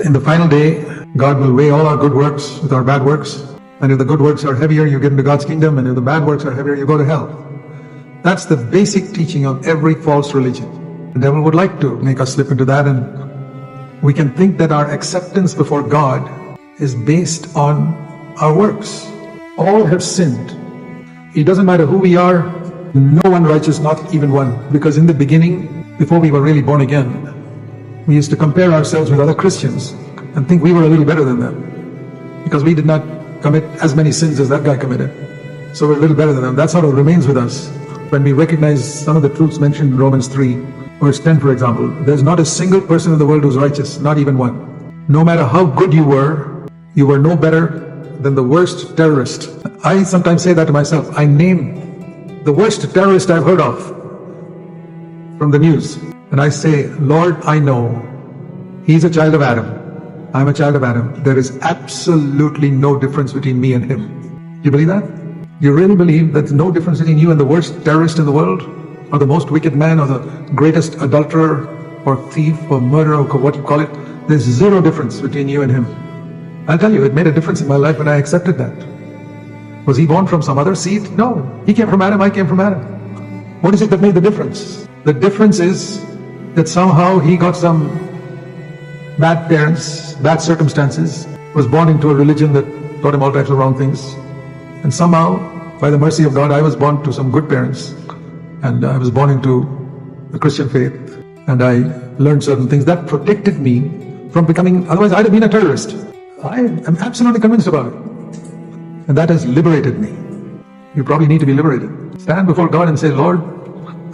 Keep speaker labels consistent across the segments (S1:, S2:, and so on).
S1: In the final day, God will weigh all our good works with our bad works. And if the good works are heavier, you get into God's kingdom. And if the bad works are heavier, you go to hell. That's the basic teaching of every false religion. The devil would like to make us slip into that, and we can think that our acceptance before God is based on our works. All have sinned. It doesn't matter who we are, no one righteous, not even one. Because in the beginning, before we were really born again, we used to compare ourselves with other Christians and think we were a little better than them because we did not commit as many sins as that guy committed. So we're a little better than them. That's how it remains with us. When we recognize some of the truths mentioned in Romans 3, verse 10, for example, there's not a single person in the world who's righteous, not even one. No matter how good you were no better than the worst terrorist. I sometimes say that to myself. I name the worst terrorist I've heard of from the news. And I say, Lord, I know he's a child of Adam. I'm a child of Adam. There is absolutely no difference between me and him. Do you believe that? You really believe that there's no difference between you and the worst terrorist in the world? Or the most wicked man, or the greatest adulterer, or thief, or murderer, or what you call it? There's zero difference between you and him. I'll tell you, it made a difference in my life when I accepted that. Was he born from some other seed? No. He came from Adam, I came from Adam. What is it that made the difference? The difference is that somehow he got some bad parents, bad circumstances, was born into a religion that taught him all types of wrong things. And somehow, by the mercy of God, I was born to some good parents. And I was born into the Christian faith. And I learned certain things that protected me from becoming, otherwise I'd have been a terrorist. I am absolutely convinced about it. And that has liberated me. You probably need to be liberated. Stand before God and say, Lord,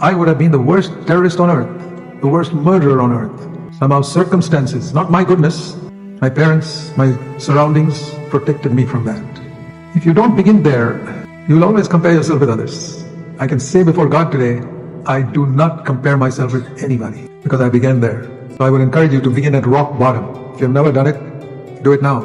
S1: I would have been the worst terrorist on earth. The worst murderer on earth. Somehow circumstances, not my goodness, my parents, my surroundings protected me from that. If you don't begin there, you'll always compare yourself with others. I can say before God today, I do not compare myself with anybody because I began there. So I would encourage you to begin at rock bottom. If you've never done it, do it now.